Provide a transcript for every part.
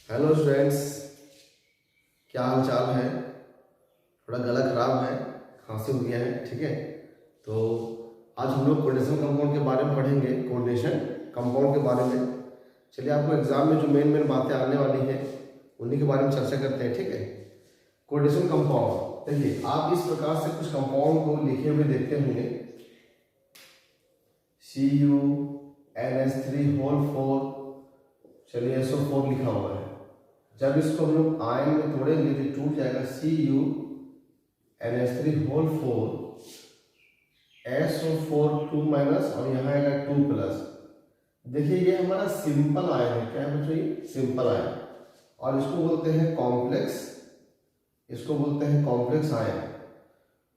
Hello students, क्या हाल चाल है। थोड़ा गला खराब है, खांसी हो गया है, ठीक है। तो आज हम लोग कोऑर्डिनेशन कंपाउंड के बारे में पढ़ेंगे। कोऑर्डिनेशन कंपाउंड के बारे में चलिए, आपको एग्जाम में जो मेन बातें आने वाली हैं उन्हीं के बारे में चर्चा करते हैं, ठीक है। कोऑर्डिनेशन कंपाउंड, देखिए आप इस प्रकार से कुछ कंपाउंड को लिखे हुए देखते होंगे। CuNH3 चलिए SO4 लिखा हुआ है। जब इसको हम लोग आयन में तोड़ेंगे तो टूट जाएगा CuNH3 SO4 2 माइनस और यहाँ आएगा 2 प्लस। देखिए ये हमारा सिंपल आयन है। क्या है बच्चों? ये सिंपल आयन, और इसको बोलते हैं कॉम्प्लेक्स, आयन।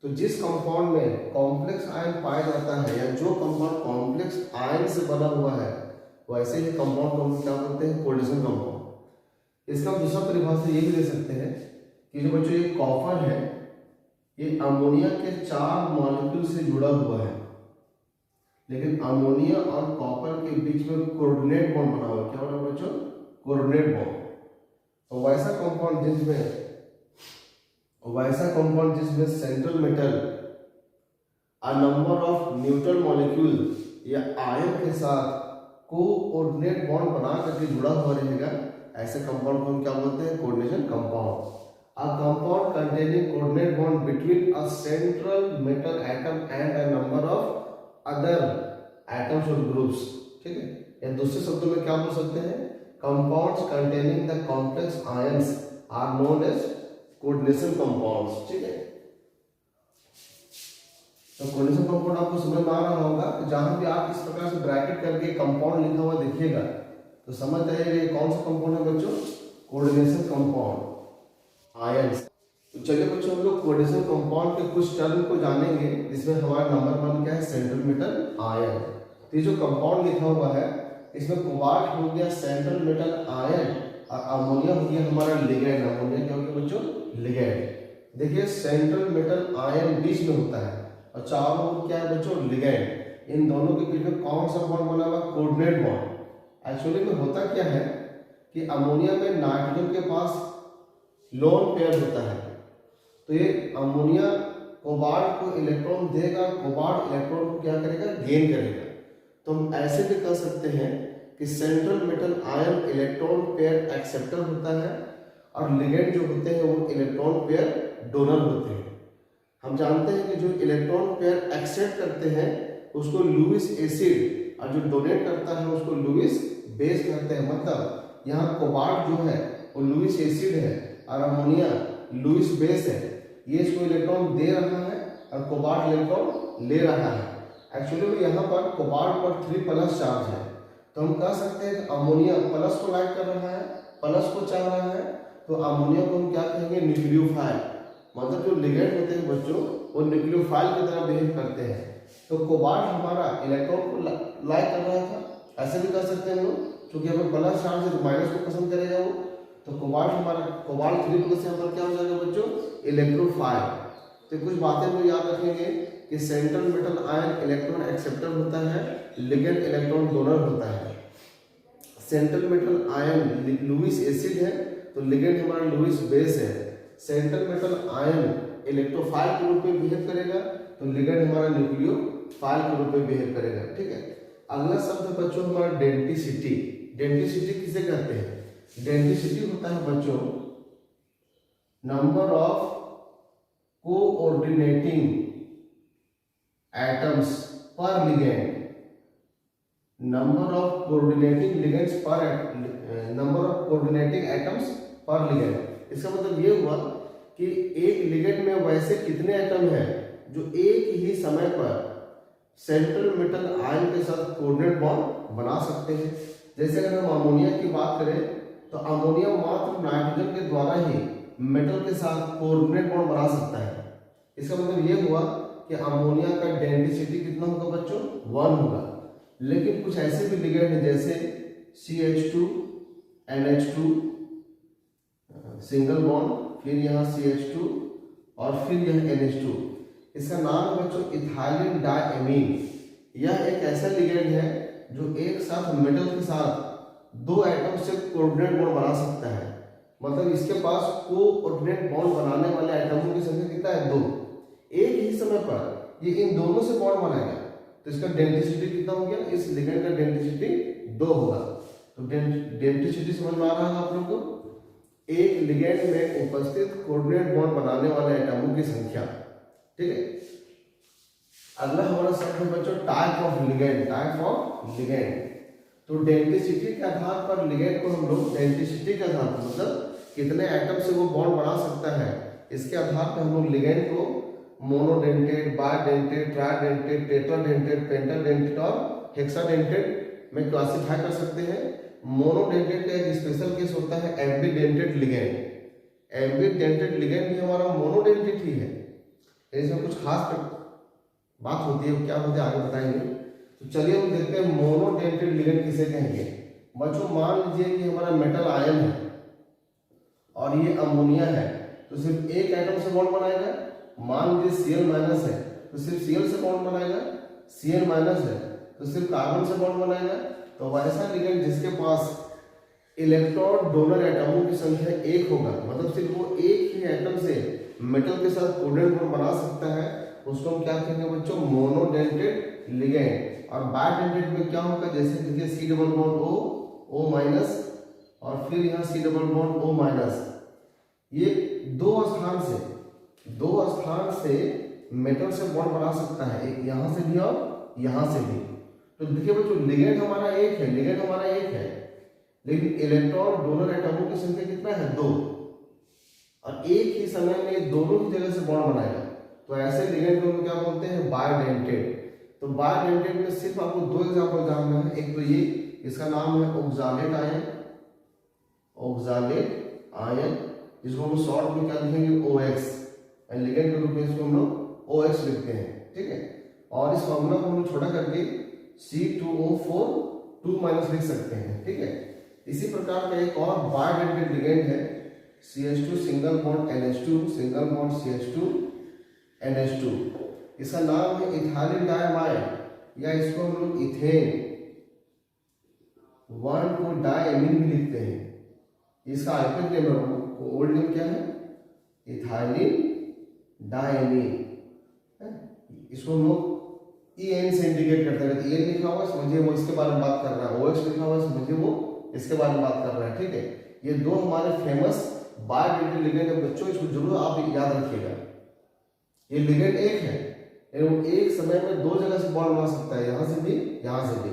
तो जिस कंपाउंड में कॉम्प्लेक्स आयन पाया जाता है या जो कंपाउंड कॉम्प्लेक्स आयन से बना हुआ है वैसे ही कंपाउंड को हम क्या बोलते हैं? Coordination compound. इसका दूसरा परिभाषा ये भी दे सकते हैं कि जो बच्चों ये कॉपर है ये अमोनिया के 4 मॉलिक्यूल से जुड़ा हुआ है, लेकिन अमोनिया और कॉपर के बीच में कोऑर्डिनेट बॉन्ड बना हुआ है। क्या बना हुआ बच्चों? Coordinate bond. तो वैसा कंपाउंड जिसमें central metal a number of neutral molecule या आयन के साथ कोऑर्डिनेट बॉन्ड बना करके जुड़ा हुआ रहेगा, ऐसे कंपाउंड को हम क्या बोलते हैं? Coordination compound. A compound containing coordinate bond between a central metal atom and a number of other atoms और ग्रुप्स, ठीक है। या दूसरे शब्दों में क्या बोल सकते हैं? Compounds containing the complex ions are known as coordination compounds, ठीक है। तो कोऑर्डिनेशन कंपाउंड आपको समझ में आ रहा होगा। जहां भी आप इस प्रकार से ब्रैकेट करके कंपाउंड लिखा हुआ देखिएगा तो समझ जाइएगा ये कौन सा कंपाउंड है बच्चों? Coordination compound, ions. तो चलिए बच्चों हम लोग कोऑर्डिनेशन कंपाउंड के कुछ टर्म को जानेंगे, जिसमें हमारा नंबर 1 क्या है? Central metal ion. तो ये जो कंपाउंड लिखा हुआ है इसमें कोबाल्ट हो गया सेंट्रल मेटल आयन और अमोनिया हो गया हमारा लिगैंड। अमोनिया क्या हो गया बच्चों? लिगैंड। देखिए सेंट्रल मेटल आयन बीच में होता है और चारों ओर क्या है बच्चों? लिगैंड। इन दोनों के बीच में कौन सा बॉन्ड बना हुआ? Coordinate bond. एक्चुअली में होता क्या है कि अमोनिया में नाइट्रोजन के पास लोन पेयर होता है, तो ये अमोनिया कोबाल्ट को इलेक्ट्रॉन देगा, कोबाल्ट इलेक्ट्रॉन को क्या करेगा? गेन करेगा। तो हम ऐसे भी कह सकते हैं कि central metal ion electron pair acceptor होता है और लिगेंड जो होते हैं वो इलेक्ट्रॉन पेयर डोनर होते हैं। हम जानते हैं कि जो इलेक्ट्रॉन पेयर एक्सेप्ट करते हैं उसको लुईस एसिड और जो डोनेट करता है उसको लुईस बेस कहते हैं। मतलब यहाँ कोबाल्ट जो है वो लुईस एसिड है और अमोनिया लुईस बेस है। ये इसको इलेक्ट्रॉन दे रहा है और कोबाल्ट इलेक्ट्रॉन ले रहा है। एक्चुअली में यहाँ पर कोबाल्ट पर 3 प्लस चार्ज है, तो हम कह सकते हैं कि अमोनिया प्लस को लाइक कर रहा है, प्लस को चाह रहा है, तो अमोनिया को हम क्या कहेंगे? न्यूक्लियोफाइल। मतलब जो लिगेंड होते हैं बच्चों वो न्यूक्लियोफाइल की तरह बिहेव करते हैं। तो कोबाल्ट हमारा इलेक्ट्रॉन को लाइक कर रहा था, ऐसे भी कर सकते हैं हम लोग, क्योंकि हमें प्लस चार्ज है तो माइनस को पसंद करेगा वो। तो कोबाल्ट 3 प्लस यहाँ पर क्या हो जाएगा बच्चों? इलेक्ट्रोफाइल। तो कुछ बातें हम याद रखेंगे कि central metal ion electron acceptor होता है, लिगेंड इलेक्ट्रॉन डोनर होता है। Central metal ion Lewis acid है तो लिगेंड हमारा लुईस बेस है। सेंट्रल मेटल आयन इलेक्ट्रोफाइल के रूप में बिहेव करेगा तो लिगेंड हमारा न्यूक्लियोफाइल के रूप में बिहेव करेगा, ठीक है। अगला शब्द बच्चों हमारा डेंटिसिटी। डेंटिसिटी किसे कहते हैं? डेंसिटी होता है बच्चों नंबर ऑफ कोऑर्डिनेटिंग एटम्स पर ligand. Number of coordinating ligands पर नंबर ऑफ कोऑर्डिनेटिंग एटम्स पर लिगेंड। इसका मतलब ये हुआ कि एक लिगेंड में वैसे कितने एटम हैं जो एक ही समय पर सेंट्रल मेटल आयन के साथ कोऑर्डिनेट बॉन्ड बना सकते हैं। जैसे अगर हम अमोनिया की बात करें तो अमोनिया मात्र नाइट्रोजन के द्वारा ही मेटल के साथ कोऑर्डिनेट बॉन्ड बना सकता है। इसका मतलब ये हुआ कि अमोनिया का डेंसिटी कितना होगा बच्चों? 1 होगा। लेकिन कुछ ऐसे भी लिगेंड हैं जैसे CH2 NH2 सिंगल बॉन्ड, फिर यहाँ CH2 और फिर यह NH2। इसका नाम है बच्चों इथाइलिन डायमीन। यह एक ऐसा लिगेंड है जो एक साथ मेटल के साथ दो एटम से कोऑर्डिनेट बॉन्ड बना सकता है, मतलब इसके पास कोऑर्डिनेट बॉन्ड बनाने वाले एटमों की संख्या कितना है, 2। एक ही समय पर ये इन दोनों से बॉन्ड बनाएगा तो इसका डेंसिटी कितना हो गया, इस लिगेंड का डेंसिटी 2 होगा। तो डेंसिटी समझ में आ रहा है आप लोगों को, एक लिगेंड में उपस्थित कोऑर्डिनेट बॉन्ड बनाने वाले एटमों की संख्या। ठीक है, अगला हमारा शब्द है बच्चों type of ligand. Type of ligand, तो डेंसिटी के आधार पर लिगेंड को हम लोग डेंसिटी के आधार पर, मतलब कितने एटम से वो बॉन्ड बना सकता है, इसके आधार पर हम लोग लिगेंड को मोनोडेंटेड, बाइडेंटेड, ट्राइडेंटेड, टेट्राडेंटेड, पेंटाडेंटेड और हेक्साडेंटेड में क्लासिफाई कर सकते हैं। मोनोडेंटेड का एक स्पेशल केस होता है एम्बीडेंटेड लिगेंड। एम्बीडेंटेड लिगेंड भी हमारा मोनोडेंटेड ही है, इसमें कुछ खास बात होती है, क्या होती है आगे बताएंगे। तो चलिए हम देखते हैं मोनोडेंटेड लिगेंड किसे कहेंगे। बच्चों मान लीजिए कि हमारा मेटल आयन है और ये अमोनिया है, तो सिर्फ एक एटम से बॉन्ड बनाएगा। मान लीजिए Cl माइनस है तो सिर्फ Cl से बॉन्ड बनाएगा, Cl माइनस है तो सिर्फ कार्बन से बॉन्ड बनाएगा। तो वैसा लिगेंड जिसके पास इलेक्ट्रॉन डोनर एटमों की संख्या 1 होगा, मतलब सिर्फ वो एक ही एटम से मेटल के साथ कोऑर्डिनेट बॉन्ड बना सकता है, उसको हम क्या कहेंगे बच्चों, मोनोडेंटेड लिगेंड। और बाइडेंटेड में क्या होगा, जैसे देखिए C double bond O, O minus और फिर यहाँ C double bond O minus, ये दो स्थान से मेटल से बॉन्ड बना सकता है, एक यहाँ से भी और यहाँ से भी। तो देखिए बच्चों लिगेंड हमारा एक है, लेकिन इलेक्ट्रॉन डोनर एटमों की संख्या कितना है, 2, और एक ही समय में दोनों ही जगह से बॉन्ड बनाएगा। तो ऐसे लिगेंड को क्या बोलते हैं, बाइडेंटेड। तो बाइडेंटेड में सिर्फ आपको 2 एग्जांपल जानना है। एक तो ये, इसका नाम है ऑक्सालेट आयन, जिसको हम शॉर्ट में क्या लिखेंगे, OX, एंड लिगेंड के रूप में इसको हम लोग OX लिखते हैं। ठीक है, और इस फॉर्मूला को हम छोटा करके C2O4 2- लिख सकते हैं। ठीक है, इसी प्रकार का एक और बाइडेंटेड लिगेंड है CH2 single bond NH2 single bond CH2 NH2, इसका नाम है इथाइलिन डायमाइड, या इसको हम लोग इथेन 1 को डायमीन भी लिखते हैं। इसका आइपन नेम ओल्ड नेम क्या है, इथाइलिन डायमीन। इसको हम लोग EN से इंडिकेट करते हैं। EN लिखा हुआ समझिए वो इसके बारे में बात कर रहा है, OX लिखा हुआ समझिए वो इसके बारे में बात कर रहा है। ठीक है, ये दो हमारे फेमस बाइडेंटेड लिगेंड है बच्चों, इसको जरूर आप याद रखिएगा। ये लिगेंड एक है, एवं एक समय में 2 जगह से बॉन्ड बना सकता है, यहाँ से भी यहाँ से भी,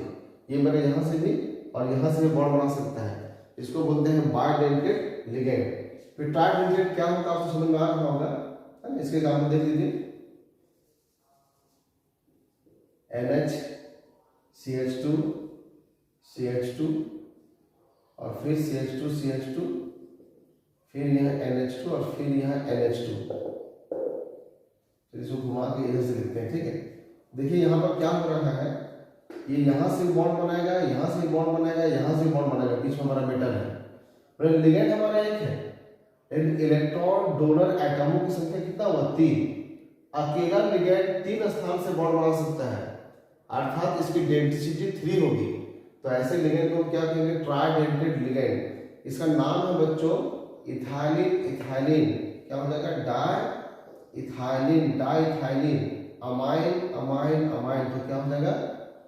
ये मेरे यहाँ से भी और यहाँ से भी बॉन्ड बना सकता है, इसको बोलते हैं बाइडेंटेड लिगेंड। फिर ट्राइडेंटेड क्या होता है आपको समझ में आ रहा होगा, इसके एग्जाम्पल देख लीजिए, NH CH2 और फिर CH2 फिर यहाँ NH2 और फिर यहाँ NH2, तो इसको घुमा के इधर से लिखते हैं। ठीक है, देखिए यहाँ पर क्या हो रहा है, ये यहाँ से बॉन्ड बनाएगा, यहाँ से बॉन्ड बनाएगा, यहाँ से बॉन्ड बनाएगा, बीच में हमारा मेटल है। पर लिगेंड हमारा एक है, लेकिन इलेक्ट्रॉन डोनर एटमों की संख्या कितना हुआ, 3। अकेला लिगेंड 3 स्थान से बॉन्ड बना सकता है, अर्थात इसकी डेंसिटी 3 होगी। तो ऐसे लिगेंड को क्या कहेंगे, ट्राइडेंटेड लिगेंड। इसका नाम है बच्चों इथाइलिन, क्या हो जाएगा, डाइथाइलिन, अमाइन, तो क्या हो जाएगा,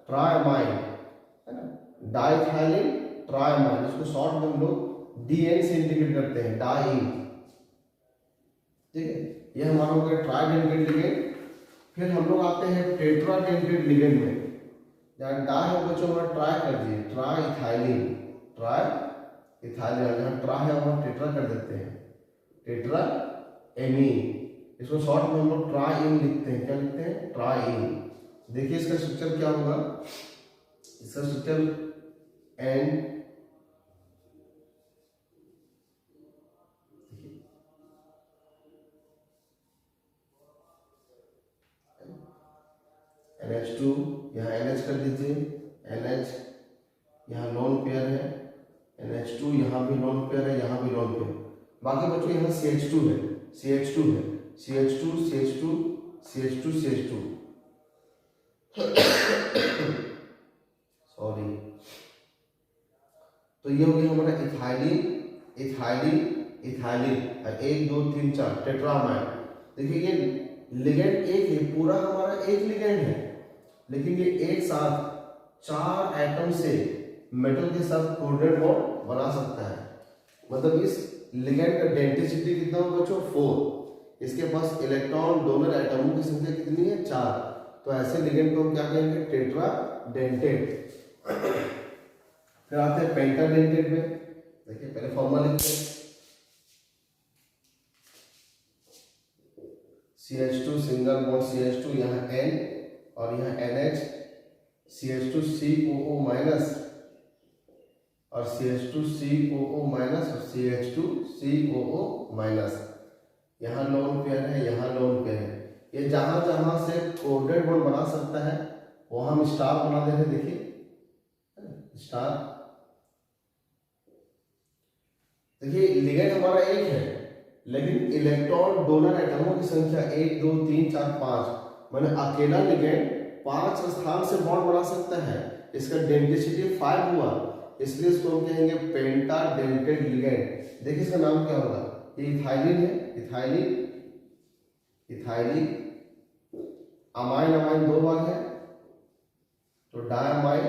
ट्राइमाइन, है ना, डाइथाइलिन ट्राइमाइन। इसको शॉर्ट में हम लोग DN से इंडिकेट करते हैं, डाइन। ठीक है, ये हमारा हो गया ट्राइडेंटेड लिगेंड। फिर हम लोग आते हैं टेट्राडेंटेड लिगेंड में, जहाँ डाई है बच्चों हमारा ट्राई कर दिए, ट्राइथाइलिन, जहाँ ट्राई है वहाँ टेट्रा कर देते हैं, टेट्रा एमीन। इसको शॉर्ट में हम लोग ट्राइन लिखते हैं, क्या लिखते हैं, ट्राइन। देखिए इसका स्ट्रक्चर क्या होगा, इसका स्ट्रक्चर NH2, यहाँ NH कर दीजिए, NH यहाँ लोन पेयर है, NH2 यहाँ भी लोन पेयर है, यहाँ भी लोन पेयर। बाकी बच्चों यहाँ CH2 है, CH2 सॉरी। तो ये हो गया हमारा इथाइलिन इथाइलिन इथाइलिन, 1 2 3 4 टेट्रामाइन। देखिए ये लिगेंड एक है, पूरा हमारा एक लिगेंड है, लेकिन ये एक साथ 4 एटम से मेटल के साथ कोऑर्डिनेट बॉन्ड बना सकता है। मतलब इस लिगेंड का डेंसिटी कितना होगा बच्चों, 4। इसके पास इलेक्ट्रॉन डोनर एटमों की संख्या कितनी है, 4। तो ऐसे लिगेंड को हम क्या कहेंगे, टेट्रा डेंटेट। फिर आते हैं पेंटाडेंटेट में। देखिए पहले फॉर्मूला लिखते हैं, CH2 सिंगल बॉन्ड CH2, यहाँ N और यहाँ NH, CH2 COO माइनस और CH2 COO माइनस और CH2 COO माइनस। यहाँ लोन पेयर है, यहाँ लोन पेयर है। ये जहां जहां से कोऑर्डिनेट बॉन्ड बना सकता है वहां हम स्टार बना दे रहे हैं। देखिए स्टार। देखिए लिगेंड हमारा एक है, लेकिन इलेक्ट्रॉन डोनर एटमों की संख्या 1 2 3 4 5, मैंने अकेला लिगेंड 5 स्थान से बॉन्ड बना सकता है। इसका डेंसिटी 5 हुआ, इसलिए इसको हम कहेंगे पेंटाडेंटेट लिगेंड। देखिए इसका नाम क्या होगा, ये इथाइलिन है, इथाइलिन इथाइलिन, अमाइन अमाइन 2 भाग है तो डायमाइन,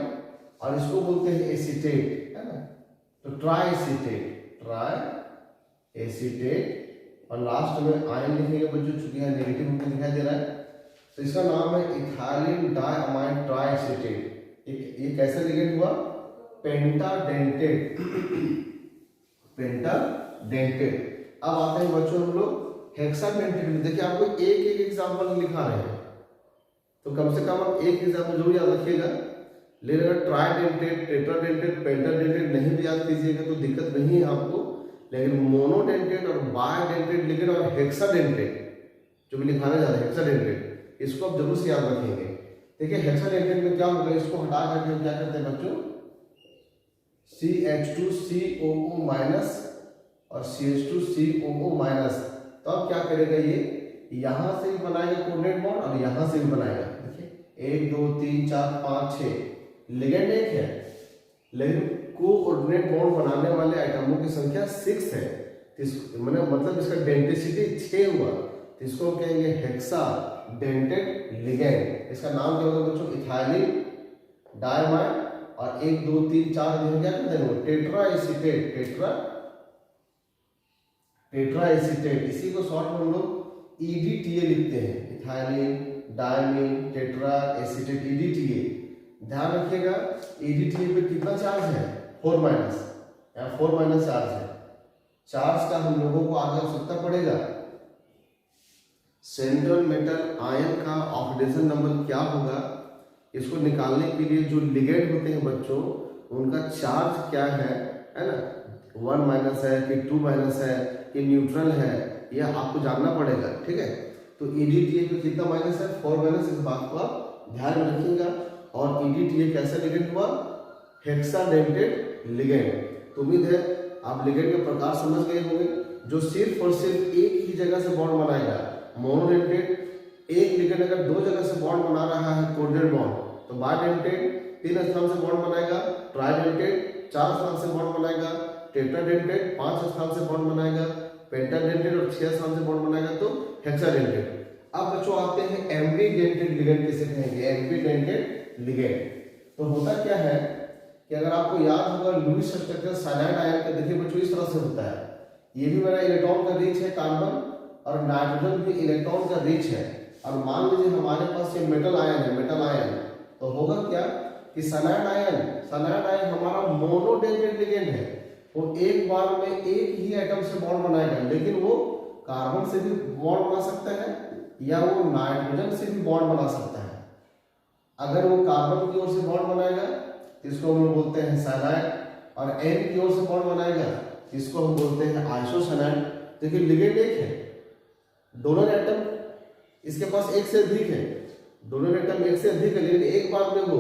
और इसको बोलते हैं एसीटेट, है ना, तो ट्राई एसीटेट, ट्राई एसीटेट। और लास्ट में आयन लिखेंगे बच्चों, चूंकि यहाँ नेगेटिव रूप में दिखाई दे रहा है, तो इसका नाम है इथाइलिन डायमाइन ट्राई एसीटेट। ये कैसा लिगेंड हुआ, पेंटाडेंटेट पेंटाडेंटेट। अब आते हैं बच्चों हम लोग हेक्साडेंटेट में। देखिए आपको एक एक एग्जांपल लिखा रहे हैं, तो कम से कम आप एक एग्जांपल जरूर याद रखिएगा। लेकिन अगर ट्राइडेंटेट, टेट्राडेंटेट, पेंटाडेंटेट नहीं भी याद कीजिएगा तो दिक्कत नहीं है आपको, लेकिन मोनोडेंटेट और बायडेंटेट लिगेंड और हेक्साडेंटेट जो भी लिखाने जा रहे हैं, हेक्साडेंटेट, इसको आप जरूर से याद रखेंगे। देखिए हेक्साडेंटेट में क्या होगा, इसको हटा करके हम क्या करते हैं बच्चों, CH2 COO माइनस और CH2 COO माइनस। तो अब क्या करेगा, ये यहां से भी बनाएगा कोऑर्डिनेट बॉन्ड और यहां से भी बनाएगा। देखिए 1 2 3 4 5 6, लिगेंड एक है, लेकिन कोऑर्डिनेट बॉन्ड बनाने वाले आइटमों की संख्या 6 है। मतलब इसका डेंसिटी 6 हुआ, तो इसको हम कहेंगे हेक्साडेंटेट लिगेंड। इसका नाम क्या होगा बच्चों, इथाइलिन डायमाइन, और 1 2 3 4 क्या करते हैं, टेट्रा एसीटेट, टेट्रा एसीटेट। इसी को शॉर्ट में हम लोग EDTA लिखते हैं, ethylene diamine tetra acetate, EDTA। ध्यान रखिएगा EDTA पे कितना चार्ज है, 4 माइनस, यहाँ 4 माइनस चार्ज है। चार्ज का हम लोगों को आगे आवश्यकता पड़ेगा। सेंट्रल मेटल आयन का ऑक्सीडेशन नंबर क्या होगा, इसको निकालने के लिए जो लिगेंड होते हैं बच्चों, उनका चार्ज क्या है ना, 1 माइनस है कि 2 माइनस है कि न्यूट्रल है, यह आपको जानना पड़ेगा। ठीक है, तो EDTA पे कितना माइनस है, 4 माइनस, इस बात को आप ध्यान में रखिएगा। और EDTA कैसा लिगेंड हुआ, हेक्साडेंटेट लिगेंड। तो उम्मीद है आप लिगेंड के प्रकार समझ गए होंगे, जो सिर्फ और सिर्फ एक ही जगह से बॉन्ड बनाएगा। मोनोडेंटेट, एक लिगेंड अगर 2 जगह से बॉन्ड बना रहा है कोऑर्डिनेट बॉन्ड, तो बायडेंटेट 3 स्थान से बॉन्ड बनाएगा, ट्राइडेंटेट 4 स्थान से बॉन्ड बनाएगा, टेट्राडेंटेट 5 स्थान से बॉन्ड बनाएगा, पेंटाडेंटेट और 6 स्थान से बॉन्ड बनाएगा, तो हेक्साडेंटेट। अब बच्चों आते हैं एम्बीडेंटेट लिगेंड किसे कहेंगे, एम्बीडेंटेट लिगेंड। तो होता क्या है कि अगर आपको याद होगा लुईस स्ट्रक्चर साइनाइड आयन का, देखिए बच्चों इस तरह से होता है। ये भी मेरा इलेक्ट्रॉन का रिच है कार्बन, और नाइट्रोजन भी इलेक्ट्रॉन का रिच है। और मान लीजिए हमारे पास ये मेटल आयन है, मेटल आयन, तो होगा क्या कि साइनाइड आयन हमारा मोनोडेंटेट लिगेंड है। वो एक बार में एक ही एटम से बॉन्ड बनाएगा, लेकिन वो कार्बन से भी बॉन्ड बना सकता है या वो नाइट्रोजन से भी बॉन्ड बना सकता है। अगर वो कार्बन की ओर से बॉन्ड बनाएगा इसको हम बोलते हैं साइनाइड, और N की ओर से बॉन्ड बनाएगा इसको हम बोलते हैं आइसोसाइनाइड। देखिए लिगेंड एक है, डोनर एटम इसके पास एक से अधिक है, डोनर एटम एक से अधिक है, लेकिन एक बार में वो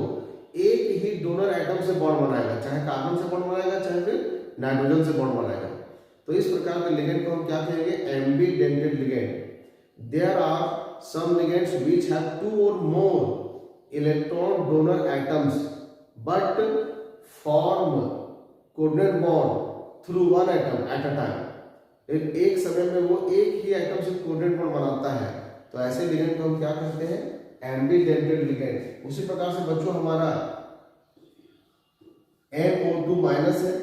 एक ही डोनर एटम से बॉन्ड बनाएगा, चाहे कार्बन से बॉन्ड बनाएगा चाहे फिर नाइट्रोजन से बॉन्ड बनाएगा। तो इस प्रकार के लिगेंड को हम क्या कहेंगे, ambidentate ligand. There are some ligands which have 2 or more electron donor atoms but form coordinate bond through one atom at a time, एक समय में वो एक ही एटम से कोऑर्डिनेट बॉन्ड बनाता है, तो ऐसे लिगेंड को हम क्या कहते हैं, एम्बीडेंटेड लिगेंड। उसी प्रकार से बच्चों हमारा NO2 माइनस है,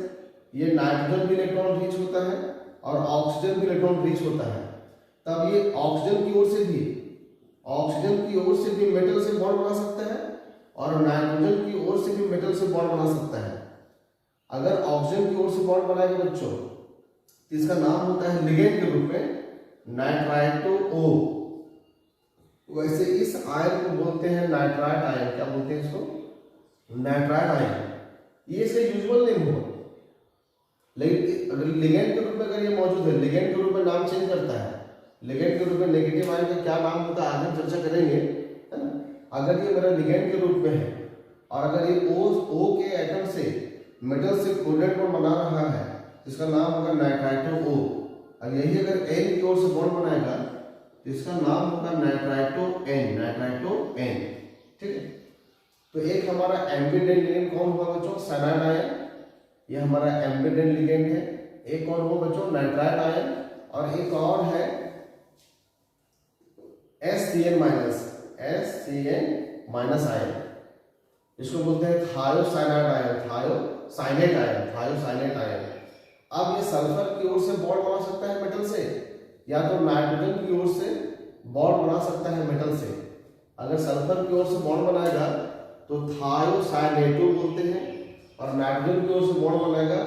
ये नाइट्रोजन भी इलेक्ट्रॉन रीच होता है और ऑक्सीजन भी इलेक्ट्रॉन रीच होता है, तब ये ऑक्सीजन की ओर से भी मेटल से बॉन्ड बना सकता है और नाइट्रोजन की ओर से भी मेटल से बॉन्ड बना सकता है। अगर ऑक्सीजन की ओर से बॉन्ड बनाएगा बच्चों तो इसका नाम होता है लिगेंड के रूप में नाइट्राइटो O। वैसे इस आयन को बोलते हैं नाइट्राइट आयन। क्या बोलते हैं इसको, नाइट्राइट आयन। ये से यूजुअल नहीं हो, लेकिन अगर लिगेंड के रूप में अगर ये मौजूद है, लिगेंड के रूप में नाम चेंज करता है। लिगेंड के रूप में नेगेटिव आयन का क्या नाम होता है आगे चर्चा करेंगे, है ना। अगर ये मेरा लिगेंड के रूप में है और अगर ये O के एटम से मेटल से कोऑर्डिनेट बॉन्ड बना रहा है, इसका नाम होगा नाइट्राइटो O। और यही अगर N की ओर से बॉन्ड बनाएगा तो इसका नाम होगा नाइट्राइटो N। ठीक है। तो एक हमारा एम्बीडेंट लिगेंड कौन हुआ बच्चों, साइनाइड आयन, ये हमारा एम्बीडेंट लिगेंड है। एक कौन हुआ बच्चों, नाइट्राइट आयन, और एक और है SCN माइनस आयन, इसको बोलते हैं थायोसाइनेट आयन। अब ये सल्फर की ओर से बॉन्ड बना सकता है मेटल से, या तो नाइट्रोजन की ओर से बॉन्ड बना सकता है मेटल से। अगर सल्फर की ओर से बॉन्ड बनाएगा तो थायोसाइनेटो बोलते हैं, और नाइट्रोजन की ओर से बॉन्ड बनाएगा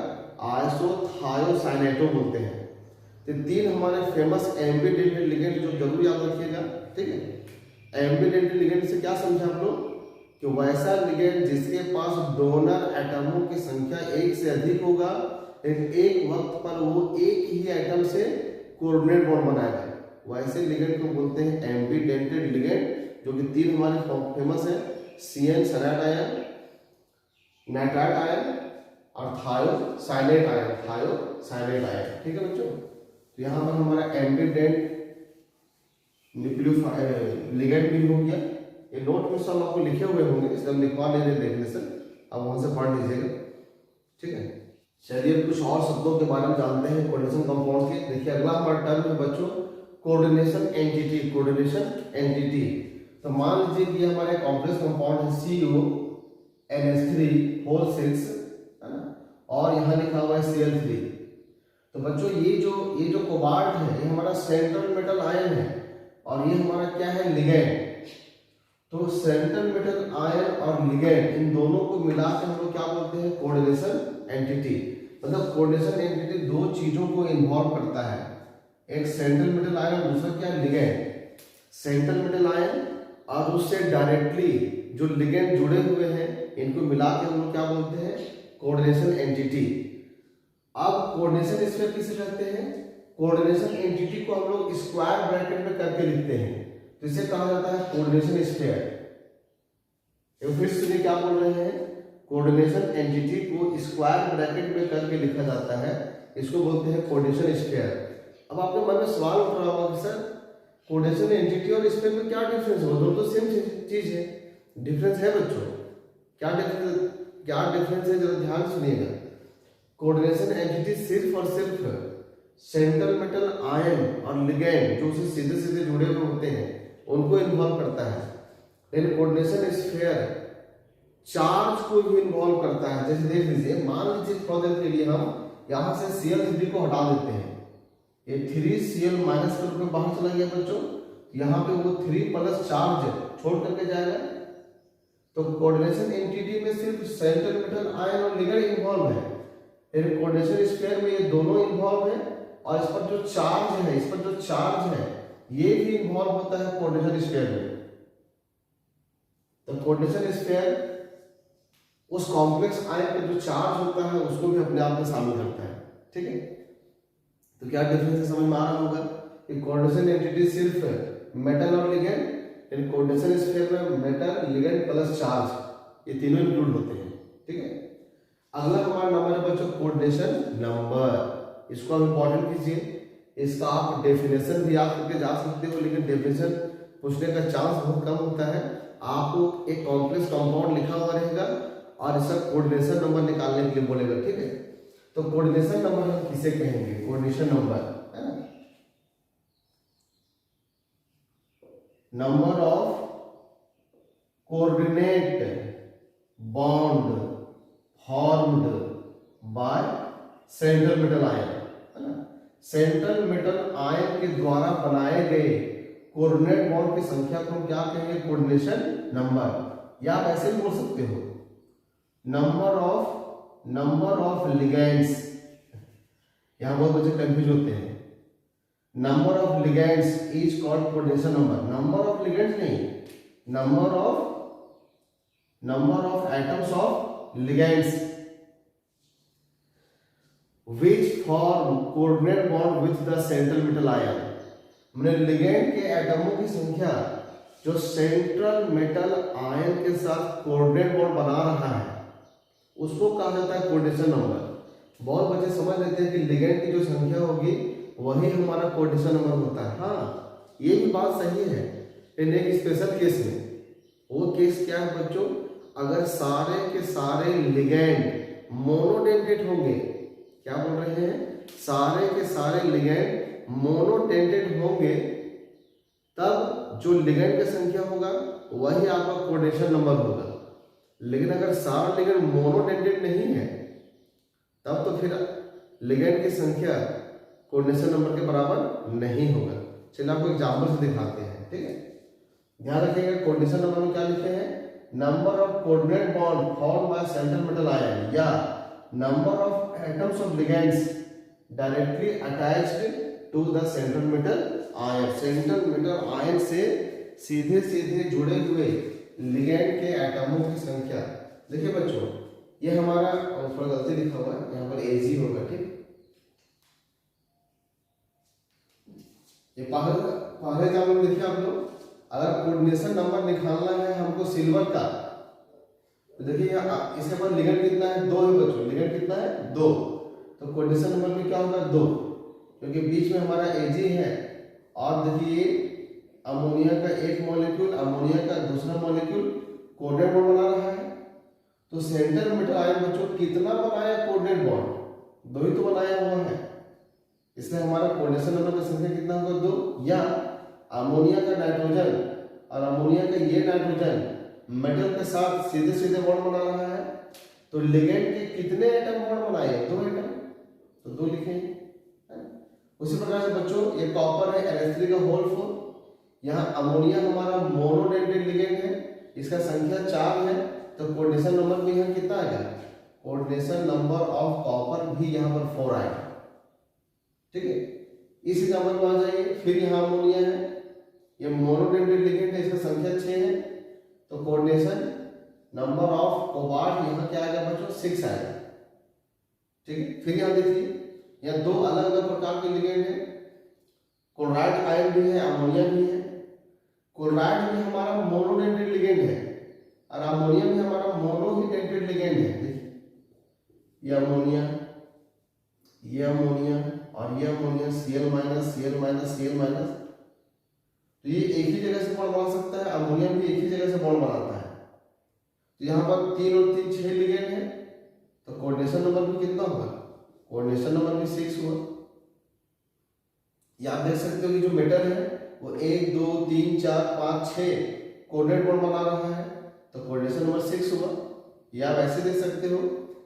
आइसोथायोसाइनेटो बोलते हैं। तो तीन हमारे फेमस एम्बीडेंट लिगेंड जो जरूर याद रखिएगा, ठीक है। एम्बीडेंट लिगेंड से क्या समझे आप लोग, कि वैसा लिगेंड जिसके पास डोनर एटमों की संख्या एक से अधिक होगा, लेकिन एक वक्त पर वो एक ही एटम से कोऑर्डिनेट बॉन्ड बनाएगा, वैसे लिगेंड को बोलते हैं एम्बीडेंटेड लिगेंड। जो कि तीन हमारे फेमस है, CN cyanide ion, nitrite ion और थायोसाइनेट आयन। ठीक है बच्चों। तो यहाँ पर हमारा एम्बीडेंट लिगेंड भी हो गया। ये नोट में सब आपको लिखे हुए होंगे, इसलिए हम लिखवा ले रहे देखने से, अब वहां से पढ़ लीजिएगा, ठीक है। चलिए कुछ और शब्दों के बारे में जानते हैं कोऑर्डिनेशन कंपाउंड के। देखिए अगला हमारा टर्म है बच्चों कोऑर्डिनेशन एंटिटी। तो मान लीजिए कि हमारे कॉम्प्लेक्स कंपाउंड है CONH3 है ना, और यहाँ लिखा हुआ है Cl3। तो बच्चों ये जो कोबाल्ट है ये हमारा सेंट्रल मेटल आयन है, और ये हमारा क्या है, लिगेंड। तो सेंट्रल मेटल आयन और लिगेंड इन दोनों को मिलाकर हम लोग क्या बोलते हैं, कोऑर्डिनेशन एंटिटी। मतलब कोऑर्डिनेशन एंटिटी दो चीजों को इन्वॉल्व करता है, एक सेंट्रल मेटल आयन और दूसरा क्या है, लिगेंड। सेंट्रल मेटल आयन और उससे डायरेक्टली जो लिगेंड जुड़े हुए हैं, इनको मिला के हम लोग क्या बोलते हैं, कोऑर्डिनेशन एंटिटी। अब कोऑर्डिनेशन स्फीयर किसे कहते हैं, कोऑर्डिनेशन एंटिटी को हम लोग स्क्वायर ब्रैकेट में करके लिखते हैं, तो इसे कहा जाता है कोऑर्डिनेशन स्फीयर। फिर से क्या बोल रहे हैं, कोऑर्डिनेशन एंटिटी को स्क्वायर ब्रैकेट में करके लिखा जाता है, इसको बोलते हैं कोऑर्डिनेशन स्फीयर। अब आपके मन में सवाल उठ रहा होगा कि सर कोऑर्डिनेशन एंटिटी और स्फीयर में क्या डिफरेंस है, दोनों तो सेम चीज है। डिफरेंस है बच्चों, क्या डिफरेंस है, जरा ध्यान सुनिएगा। कोऑर्डिनेशन एंटिटी सिर्फ और सिर्फ सेंट्रल मेटल आयन और लिगेंड जो उसे सीधे सीधे जुड़े हुए होते हैं उनको इन्वॉल्व करता है, लेकिन कोऑर्डिनेशन स्फीयर चार्ज को भी इन्वॉल्व करता है। जैसे देख लीजिए, मान लीजिए थोड़ी देर के लिए हम यहाँ से Cl3 को हटा देते हैं, ये 3Cl माइनस के रूप में बाहर चला गया बच्चों, यहाँ पे वो 3 प्लस चार्ज छोड़ करके जाएगा। तो कोऑर्डिनेशन एंटिटी में सिर्फ सेंट्रल मेटल आयन और लिगेंड इन्वॉल्व है, लेकिन कोऑर्डिनेशन स्फीयर में ये दोनों इन्वॉल्व है, और इस पर जो चार्ज है ये भी इन्वॉल्व होता है कोऑर्डिनेशन स्फीयर में। तो कोऑर्डिनेशन स्फीयर उस कॉम्प्लेक्स आयन पर जो चार्ज होता है उसको भी अपने आप में शामिल करता है, ठीक है। तो क्या डिफरेंस है, समझ में आ रहा होगा कि कोऑर्डिनेशन एंटिटी सिर्फ मेटल और लिगेंड, लेकिन कोऑर्डिनेशन स्फीयर में मेटल, लिगेंड प्लस चार्ज ये तीनों इंक्लूड होते हैं, ठीक है। अगला हमारा नंबर है बच्चों कोऑर्डिनेशन नंबर, इसको आप इंपॉर्टेंट कीजिए। इसका आप डेफिनेशन भी याद करके जा सकते हो, लेकिन डेफिनेशन पूछने का चांस बहुत कम होता है। आपको एक कॉम्प्लेक्स कंपाउंड लिखा हुआ रहेगा और इसका कोऑर्डिनेशन नंबर निकालने के लिए बोलेगा, ठीक है। तो कोऑर्डिनेशन नंबर हम किसे कहेंगे? कोऑर्डिनेशन नंबर है ना, number of coordinate bond formed by central metal ion, है ना। सेंट्रल मेटल आयन के द्वारा बनाए गए कोऑर्डिनेट बॉन्ड की संख्या को हम क्या कहेंगे? Coordination number. या आप ऐसे भी बोल सकते हो नंबर ऑफ लिगेंड्स। यहां बहुत बच्चे कंफ्यूज होते हैं। Number of ligands is called coordination number. Number of ligands नहीं, number of atoms of ligands which form coordinate bond with the central metal ion। मैंने लिगेंड के एटमों की संख्या जो सेंट्रल मेटल आयन के साथ कोऑर्डिनेट बॉन्ड बना रहा है उसको कहा जाता है कोऑर्डिनेशन नंबर। बहुत बच्चे समझ लेते हैं कि लिगेंड की जो संख्या होगी वही हमारा कोऑर्डिनेशन नंबर होता है। हाँ, ये भी बात सही है, लेकिन एक स्पेशल केस में। वो केस क्या है बच्चों? अगर सारे के सारे लिगेंड मोनोडेंटेड होंगे, क्या बोल रहे हैं? सारे के सारे लिगेंड मोनोडेंटेड होंगे, तब जो लिगेंड की संख्या होगा वही आपका कोऑर्डिनेशन नंबर होगा। लेकिन अगर सारा लिगेंड मोनोडेंटेड नहीं है तब तो फिर लिगेंड की संख्या कोऑर्डिनेशन नंबर के बराबर नहीं होगा। चलिए आपको एग्जांपल से दिखाते हैं, ठीक है। ध्यान रखिएगा, कोऑर्डिनेशन नंबर में क्या लिखे हैं? Number of coordinate bond formed by central metal ion या number of atoms of ligands directly attached to the central metal ion. Central metal ion से सीधे सीधे जुड़े हुए लिगेंड के एटमों की संख्या। देखिए बच्चों, ये हमारा थोड़ा गलती लिखा हुआ है, यहाँ पर Ag होगा, ठीक। ये पहले एग्जाम्पल में देखिए आप लोग, अगर कोऑर्डिनेशन नंबर निकालना है हमको सिल्वर का, तो देखिए इसके बाद लिगेंड कितना है? 2 है बच्चों। लिगेंड कितना है? 2। तो कोऑर्डिनेशन नंबर में क्या होगा? 2, क्योंकि बीच में हमारा Ag है। और देखिए अमोनिया का एक मॉलिक्यूल अमोनिया का दूसरा मॉलिक्यूल कोऑर्डिनेट बॉन्ड बना रहा है। तो सेंट्रल मेटल आयन बच्चों कितना बनाया कोऑर्डिनेट बॉन्ड? 2 ही तो बनाया हुआ है, इसलिए हमारा कोऑर्डिनेशन नंबर का संख्या कितना होगा? 2। या अमोनिया का नाइट्रोजन और अमोनिया का ये नाइट्रोजन मेटल के साथ सीधे सीधे बॉन्ड बना रहा है, तो लिगेंड के कितने एटम बॉन्ड बनाए? 2 एटम, तो 2 लिखेंगे। उसी प्रकार से बच्चों ये कॉपर है NH3 का होल 4। यहाँ अमोनिया हमारा मोनोडेंटेड लिगेंड है, इसका संख्या 4 है, तो कोऑर्डिनेशन नंबर भी यहाँ कितना आएगा? कोऑर्डिनेशन नंबर ऑफ कॉपर भी यहाँ पर 4 आएगा, ठीक है। इस एग्जाम्पल में आ जाइए, फिर यहाँ अमोनिया है, ये मोनोडेंटेड लिगेंड है, इसका संख्या 6 है, तो कोऑर्डिनेशन नंबर ऑफ कोबाल्ट यहाँ क्या आएगा बच्चों? 6 आएगा, ठीक है। फिर यहाँ देखिए, यहाँ 2 अलग अलग प्रकार के लिगेंड है, क्लोराइड आयन भी है, अमोनिया भी है। क्लोराइड भी हमारा मोनोडेंटेड लिगेंड है और अमोनिया भी हमारा मोनोडेंटेड लिगेंड है। देखिए ये अमोनिया और ये ammonia Cl minus Cl minus Cl minus, तो ये एक ही जगह से बॉन्ड बना सकता है। अमोनिया भी एक ही जगह से बॉन्ड बनाता है। तो यहाँ पर 3 और 3 6 लिगेंड है, तो कोऑर्डिनेशन नंबर भी कितना होगा? कोऑर्डिनेशन नंबर भी 6 हुआ। या आप देख सकते हो कि जो मेटल है वो 1 2 3 4 5 6 कोऑर्डिनेट बॉन्ड बना रहा है, तो कोऑर्डिनेशन नंबर 6 हुआ। या आप ऐसे देख सकते हो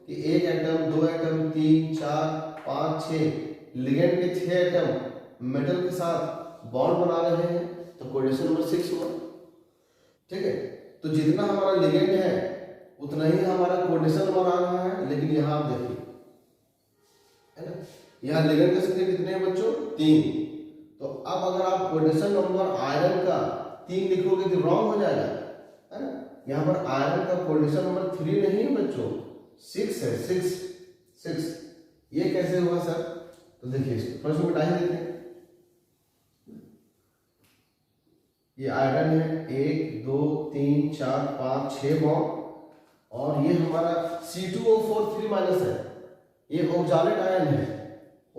कि 1 एटम 2 एटम 3 4 5 6 लिगेंड के 6 एटम मेटल के साथ बॉन्ड बना रहे हैं, तो कोऑर्डिनेशन नंबर 6 हुआ, ठीक है। तो जितना हमारा लिगेंड है उतना ही हमारा कोऑर्डिनेशन नंबर आ रहा है। लेकिन यहाँ आप देखिए, है ना, यहाँ लिगेंड के संख्या कितने हैं बच्चों? 3। तो अब अगर आप कोऑर्डिनेशन नंबर आयरन का 3 लिखोगे तो रॉन्ग हो जाएगा, है ना। यहाँ पर आयरन का कोऑर्डिनेशन नंबर 3 नहीं है बच्चों, 6 है। 6 ये कैसे हुआ सर? तो देखिए इसको फर्स्ट में मिटा ही देते हैं। ये आयरन है 1 2 3 4 5 6 बॉन्ड, और ये हमारा C2O4 3 माइनस है, ये ऑक्सैलेट आयन है। O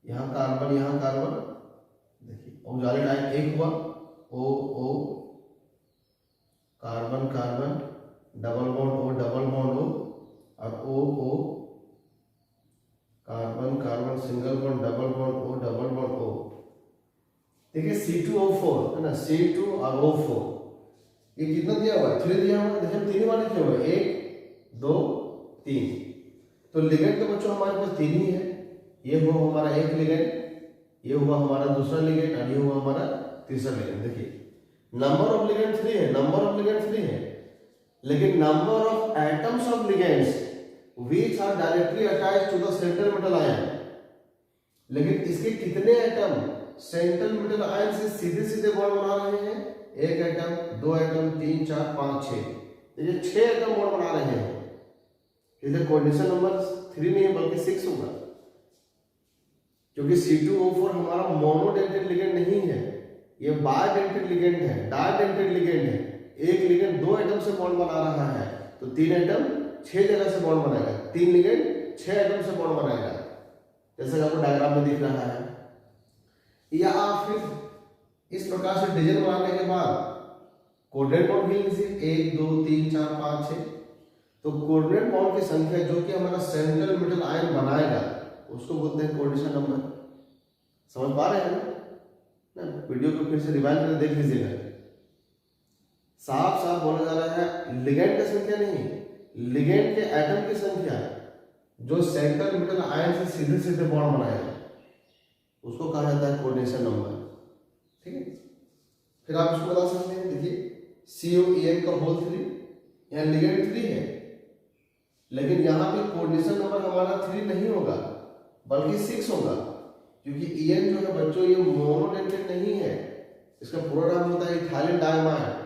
यहाँ कार्बन, देखिए ऑक्सैलेट आयन 1 हुआ, O carbon double bond O और O carbon carbon single bond double bond O double bond O। देखिए C2O4 है ना, C2 और O4 ये कितना दिया हुआ है? 3 दिया हुआ है। देखिए 3 वाले लिखे हुए हैं, 1 2 3। तो लिगेंड तो बच्चों हमारे पास 3 ही है। ये हुआ हमारा एक लिगेंड, ये हुआ हमारा दूसरा लिगेंड और ये हुआ हमारा तीसरा लिगेंड। देखिए नंबर ऑफ लिगेंड 3 है, नंबर ऑफ लिगेंड 3 है, लेकिन number of atoms of ligands which are directly attached to the central metal ion, लेकिन इसके कितने एटम सेंट्रल मेटल आयन से सीधे सीधे बॉन्ड बना रहे हैं? 1 एटम, 2 एटम, 3 4 5 6। ये 6 एटम बॉन्ड बना रहे हैं। इसलिए कोऑर्डिनेशन नंबर 3 नहीं है बल्कि 6 होगा, क्योंकि C2O4 हमारा मोनोडेंटेड लिगेंड नहीं है, ये बायडेंटेड लिगेंड है, डायडेंटेड लिगेंड है। एक लिगेंड 2 एटम से बॉन्ड बना रहा है, तो 3 एटम 6 जगह से बॉन्ड बनाएगा, 3 लिगेंड 6 एटम से बॉन्ड बनाएगा, जैसे आपको डायग्राम में दिख रहा है। या आप फिर इस प्रकार से डिवीजन बनाने के बाद कोऑर्डिनेट बॉन्ड भी लीजिए, 1 2 3 4 5 6। तो कोऑर्डिनेट बॉन्ड की संख्या जो कि हमारा सेंट्रल मेटल आयन बनाएगा उसको बोलते हैं कोऑर्डिनेशन नंबर। समझ पा रहे हैं ना? वीडियो को फिर से रिवाइंड करके देख लीजिएगा। साफ साफ बोला जा रहा है लिगेंड की संख्या नहीं, लिगेंड के एटम की संख्या जो सेंट्रल मेटल आयन से सीधे सीधे बॉन्ड बनाएगा उसको कहा जाता है कोऑर्डिनेशन नंबर। ठीक है, फिर आप इसको बता सकते हैं। देखिए COEN का होल 3, यहाँ लिगेंड 3 है, लेकिन यहाँ पे कोऑर्डिनेशन नंबर हमारा 3 नहीं होगा बल्कि 6 होगा, क्योंकि EN जो है बच्चों ये मोनोडेंटेड नहीं है, इसका पूरा नाम होता है इथाइलिन डायमाइड।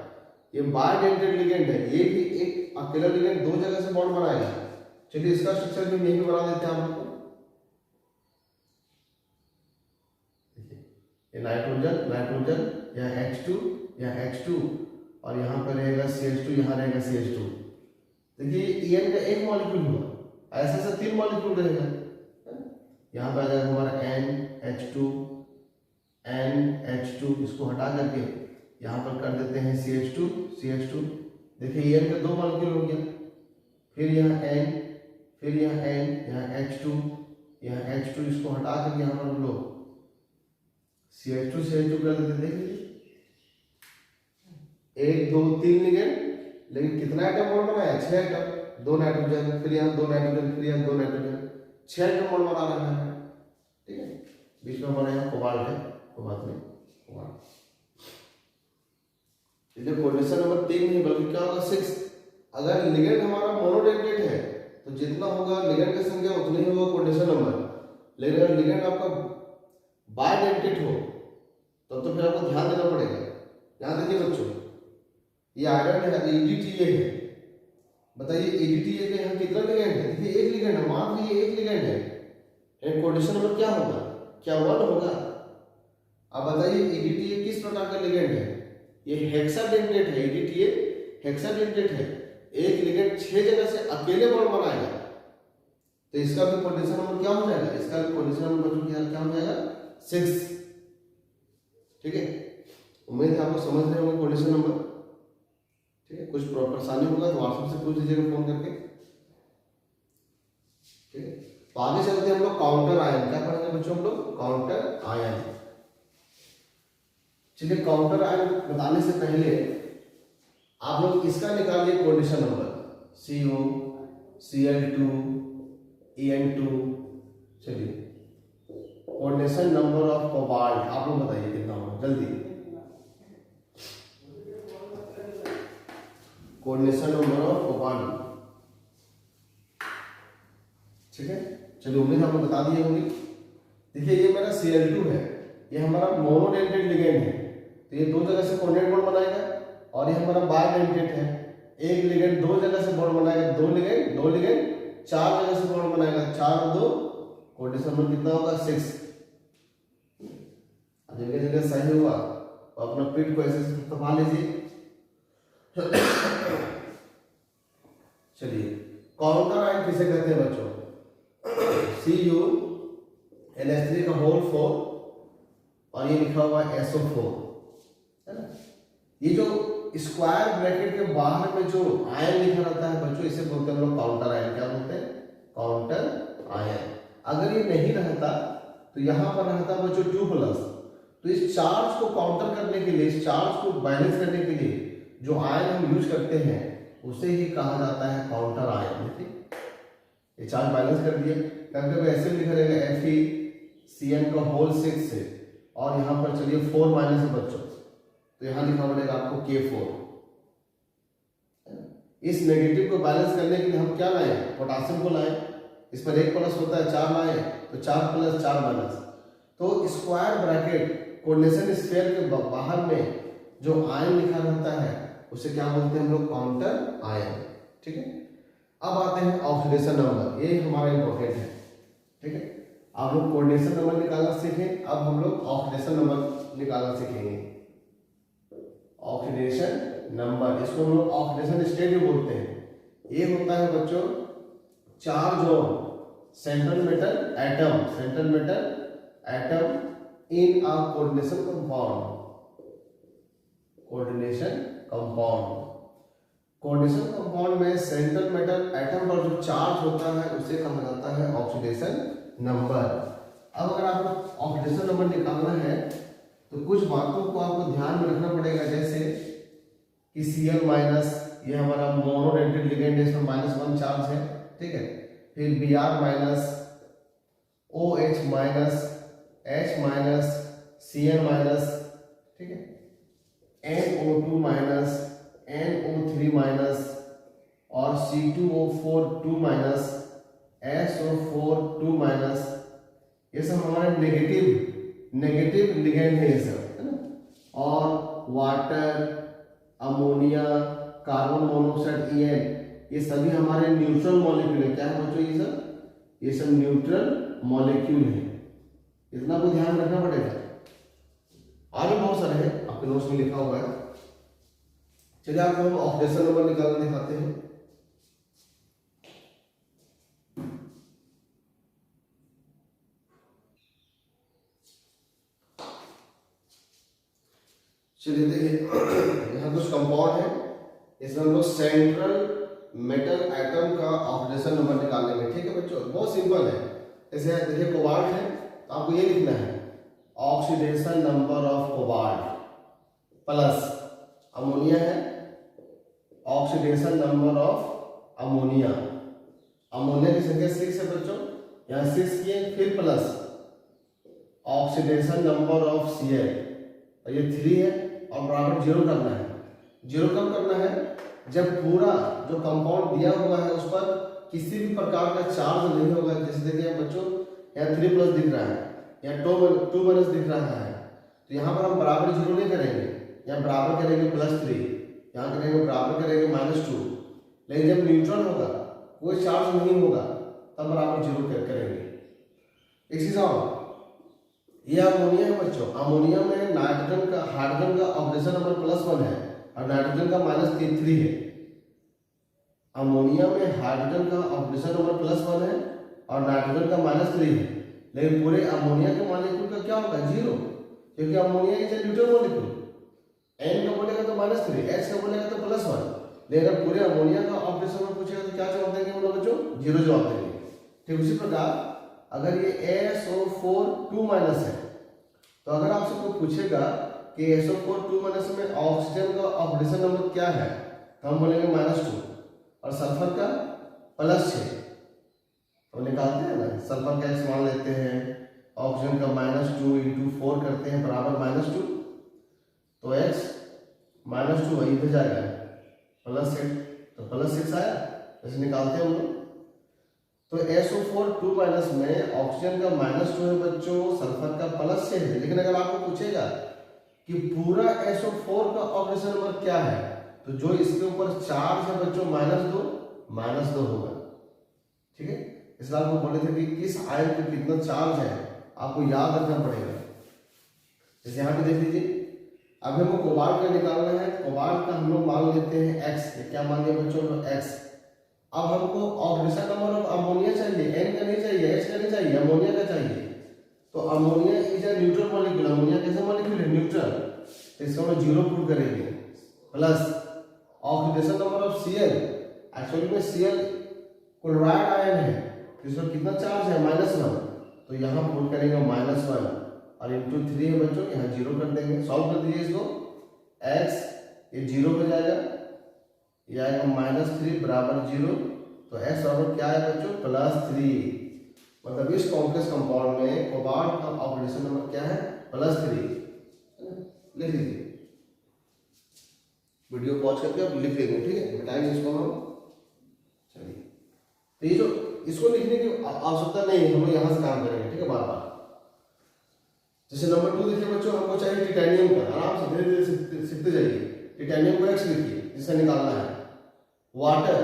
ये बायडेंटेड लिगेंड है, ये भी एक अकेला लिगेंड 2 जगह से बॉन्ड बनाएगा। चलिए इसका स्ट्रक्चर भी यही बना देते हैं हम लोग। ये नाइट्रोजन नाइट्रोजन, यहाँ H2 यहाँ H2 और यहाँ पर रहेगा CH2, यहाँ रहेगा CH2। देखिए EN का एक मॉलिक्यूल हुआ, ऐसे ऐसे 3 मॉलिक्यूल रहेगा। यहाँ पर आ जाएगा हमारा NH2 NH2, इसको हटा करके यहाँ पर कर देते हैं CH2। देखिए EN का 2 मॉलिक्यूल हो गया, फिर यहाँ N, फिर यहाँ N, यहाँ H2, यहाँ H2, इसको हटा करके यहाँ पर हम लोग CH2 कर देते। देखिए 1 2 3 लिगेंड, लेकिन कितना एटम बॉन्ड बनाया? 6 एटम, 2 नाइट्रोजन, फिर यहाँ 2 नाइट्रोजन, फिर यहाँ 2 नाइट्रोजन, 6 एटम बॉन्ड बना रहा है। ठीक है, बीच में हमारे यहाँ कोबाल्ट है, कोबाल्ट में कोबाल्ट। इसलिए कोऑर्डिनेशन नंबर 3 नहीं बल्कि क्या होगा? 6। अगर लिगेंड हमारा मोनोडेंटेड है तो जितना होगा लिगेंड की संख्या उतना ही होगा कोऑर्डिनेशन नंबर। लेकिन अगर लिगेंड आपका बायडेंटेड हो तब तो फिर आपको ध्यान देना पड़ेगा। यहाँ देखिए बच्चों, ये आयरन है, EDTA है। बताइए EDTA के यहाँ कितना लिगेंड है? देखिए एक लिगेंड है, मान लीजिए एक लिगेंड है, कोऑर्डिनेशन नंबर क्या होगा? क्या 1 होगा? अब बताइए EDTA किस प्रकार का लिगेंड है? ये हेक्साडेंटेड है, EDTA हेक्साडेंटेड है, एक लिगेंड 6 जगह से अकेले बॉन्ड बनाएगा, तो इसका भी कोऑर्डिनेशन नंबर क्या हो जाएगा? इसका भी कोऑर्डिनेशन नंबर क्या हो जाएगा? 6। ठीक है, उम्मीद है आप लोग समझ रहे होंगे कोऑर्डिनेशन नंबर। ठीक है, कुछ परेशानी होगा तो व्हाट्सएप से पूछ लीजिएगा फोन करके। ठीक है, तो आगे चलते हैं हम लोग काउंटर आयन। क्या पढ़ेंगे बच्चों हम लोग? Counter ion. चलिए काउंटर आयन बताने से पहले आप लोग इसका निकालिए coordination number, CO Cl2 En2। चलिए कोऑर्डिनेशन नंबर ऑफ कोबाल्ट आप लोग बताइए कितना होगा जल्दी। Coordination number of cobalt. ठीक है, चलिए उम्मीद आप लोग बता दिए होंगे। देखिए ये मेरा Cl2 है, ये हमारा मोनोडेंटेड लिगेंड है, तो ये 2 जगह से कोऑर्डिनेट बॉन्ड बनाएगा, और ये हमारा बायडेंटेड है, एक लिगेंड 2 जगह से बॉन्ड बनाएगा, 2 लिगेंड 4 जगह से बॉन्ड बनाएगा, 4 और 2 कोऑर्डिनेशन नंबर कितना होगा? 6। जगह जगह सही हुआ तो अपना पीठ को ऐसे दबा लीजिए। चलिए काउंटर आयन किसे कहते हैं बच्चों? CuNH3 का होल 4 और ये लिखा हुआ है SO4 है ना। ये जो स्क्वायर ब्रैकेट के बाहर में जो आयन लिखा रहता है बच्चों, इसे बोलते हैं हम लोग काउंटर आयन। क्या बोलते हैं? Counter ion. अगर ये नहीं रहता तो यहाँ पर रहता बच्चों 2+। तो इस चार्ज को काउंटर करने के लिए, इस चार्ज को बैलेंस करने के लिए जो आयन हम यूज करते हैं उसे ही कहा जाता है काउंटर आयन। देखिए ये चार्ज बैलेंस कर दिया, कभी ऐसे लिखा रहेगा FeCN का होल 6 से, और यहाँ पर चलिए 4 माइनस है बच्चों, तो यहाँ लिखा पड़ेगा आपको K4। इस नेगेटिव को बैलेंस करने के लिए हम क्या लाए? पोटासियम को लाए। इस पर 1 प्लस होता है, 4 लाए तो 4 प्लस 4 माइनस। तो स्क्वायर ब्रैकेट कोऑर्डिनेशन स्फीयर के बाहर में जो आयन लिखा रहता है उसे क्या बोलते हैं हम लोग? Counter ion. ठीक है, अब आते हैं ऑक्सीडेशन नंबर। ये हमारा इंपॉर्टेंट है। ठीक है, आप लोग कोऑर्डिनेशन नंबर निकालना सीखें, अब हम लोग ऑक्सीडेशन नंबर निकालना सीखेंगे। ऑक्सीडेशन नंबर, इसको हम लोग ऑक्सीडेशन स्टेट भी बोलते हैं। ये होता है बच्चों charge on central metal atom in a coordination compound. Coordination compound में सेंट्रल मेटल एटम पर जो चार्ज होता है उसे कहा जाता है ऑक्सीडेशन नंबर। अब अगर आपको ऑक्सीडेशन नंबर निकालना है तो कुछ बातों को आपको ध्यान में रखना पड़ेगा, जैसे कि Cl माइनस, ये हमारा मोनोडेंटेड लिगेंड है, इसमें -1 चार्ज है। ठीक है, फिर Br minus, OH minus, H minus, Cl minus, ठीक है, NO2 माइनस, NO3 माइनस और C2O4 2 माइनस, SO4 2 माइनस। ये सब हमारे नेगेटिव लिगेंड है, ये सब है ना। और water, ammonia, carbon monoxide En, ये सभी हमारे न्यूट्रल मॉलिक्यूल है। क्या है बच्चों? ये सब न्यूट्रल मॉलिक्यूल है। इतना को ध्यान रखना पड़ेगा। आगे बहुत सारे हैं, आपके नोट्स में लिखा हुआ है। चलिए आपको हम ऑक्सीडेशन नंबर निकालना दिखाते हैं। चलिए देखिए, यहाँ कुछ कंपाउंड है, इसमें हम लोग सेंट्रल मेटल एटम का ऑक्सीडेशन नंबर निकाल लेंगे। ठीक है बच्चों, बहुत सिंपल है। जैसे देखिए कोबाल्ट है, तो आपको ये लिखना है oxidation number of cobalt, plus ammonia है oxidation number of ammonia. Ammonia की संख्या 6 है बच्चों, यहाँ 6 किए, फिर plus oxidation number of Cl, और ये 3 है, और बराबर 0 करना है। 0 कब करना है? जब पूरा जो कंपाउंड दिया हुआ है उस पर किसी भी प्रकार का चार्ज नहीं होगा। जैसे देखिए बच्चों, यहाँ 3+ दिख रहा है, यहाँ 2 माइनस दिख रहा है, तो यहाँ पर हम बराबर 0 नहीं करेंगे, यहाँ बराबर करेंगे +3, यहाँ करेंगे बराबर करेंगे -2। लेकिन जब न्यूट्रल होगा, कोई चार्ज नहीं होगा, तब बराबर 0 करेंगे। एक चीज और, ये अमोनिया है बच्चों, अमोनिया में नाइट्रोजन का हाइड्रोजन का ऑक्सीडेशन नंबर +1 है और नाइट्रोजन का -3 है। अमोनिया में हाइड्रोजन का ऑक्सीडेशन नंबर +1 है और नाइट्रोजन का -3 है, लेकिन पूरे अमोनिया के मॉलिक्यूल का क्या होगा? 0, क्योंकि ammonia is a neutral molecule. N का बोलेगा तो -3, H का बोलेगा तो +1, लेकिन अगर पूरे अमोनिया का ऑक्सीडेशन नंबर पूछेगा तो क्या जवाब देंगे हम लोग बच्चों? 0 जवाब देंगे। ठीक उसी प्रकार अगर ये SO4 2 माइनस है, तो अगर आपसे कोई पूछेगा कि SO4 2 माइनस में ऑक्सीजन का ऑक्सीडेशन नंबर क्या है, तो हम बोलेंगे -2, और सल्फर का +6। तो निकालते हैं ना, सल्फर का x मान लेते हैं, ऑक्सीजन का -2 × 4 करते हैं बराबर -2, तो x -2 वही इधर जाएगा +6, तो +6 आया, ऐसे निकालते हैं हम लोग। तो SO4 2 माइनस में ऑक्सीजन का -2 है बच्चों, सल्फर का +6 है। लेकिन अगर आपको पूछेगा कि पूरा SO4 का ऑक्सीडेशन नंबर क्या है, तो जो इसके ऊपर चार्ज है बच्चों -2 होगा। ठीक है, इसलिए आपको बोले थे कि किस आयन पे कितना चार्ज है आपको याद रखना पड़ेगा। जैसे यहाँ पे देख लीजिए, अब हमको कोबाल्ट का निकालना है। कोबाल्ट का हम लोग मान लेते हैं x, क्या मान लिया बच्चों? x। अब हमको ऑक्सीडेशन नंबर ऑफ अमोनिया चाहिए, N का नहीं चाहिए, H का नहीं चाहिए, अमोनिया का चाहिए। तो ammonia is a neutral molecule. Ammonia कैसा मॉलिक्यूल है? न्यूट्रल। तो इसको हम 0 पुट करेंगे, plus oxidation number of Cl, actually में Cl क्लोराइड आयन है, इसमें कितना चार्ज है -1, तो यहाँ पुट करेंगे -1 और इंटू 3 है बच्चों, यहाँ 0 कर देंगे। सॉल्व कर दीजिए इसको, x ये 0 हो जाएगा, ये आएगा -3 बराबर 0, तो x बराबर क्या है बच्चों +3। मतलब इस कॉम्प्लेक्स कंपाउंड में कोबाल्ट का ऑक्सीडेशन नंबर क्या है +3, लिख लीजिए। वीडियो पॉज करके आप लिख लेंगे, ठीक है, मिटाएंगे इसको हम। चलिए, तो ये जो इसको लिखने की आवश्यकता नहीं है, हम लोग यहाँ से काम करेंगे, ठीक है, बार बार। जैसे नंबर 2 देखिए बच्चों, हमको चाहिए टिटेनियम का, आराम से धीरे धीरे सीखते जाइए। टिटेनियम को x लिखिए जिससे निकालना है। वाटर,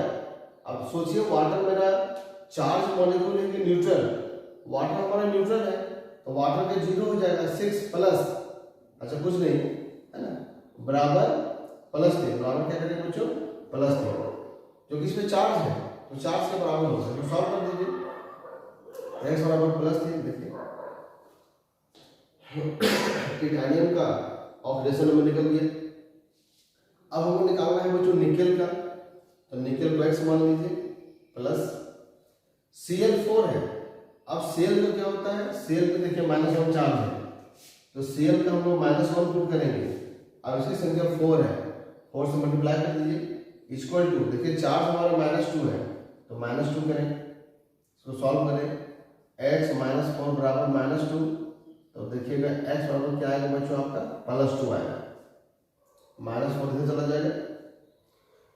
अब सोचिए वाटर मेरा चार्ज मॉलिक्यूल है कि न्यूट्रल, वाटर हमारा न्यूट्रल है, तो वाटर का 0 हो जाएगा 6 प्लस, अच्छा कुछ नहीं है ना, बराबर +3, बराबर क्या करेंगे बच्चों +3, जो कि इसमें चार्ज है तो चार्ज के बराबर हो सकता है। सॉल्व कर दीजिए, x बराबर +3। देखिए टिटेनियम का ऑक्सीडेशन नंबर निकल गया। अब हमको निकालना है बच्चों निकेल का, तो निकेल को x मान लीजिए प्लस Cl4 है। अब Cl का क्या होता है, Cl पे देखिए -1 चार्ज है, तो Cl का हम लोग -1 पुट करेंगे। अब इसकी संख्या 4 है, 4 से मल्टीप्लाई कर दीजिए, इक्वल टू, देखिए चार्ज हमारा -2 है तो -2 करें, इसको सॉल्व करें, x -4 बराबर -2, तो देखिएगा x बराबर क्या आएगा बच्चों आपका +2 आएगा, -4 इधर चला जाएगा,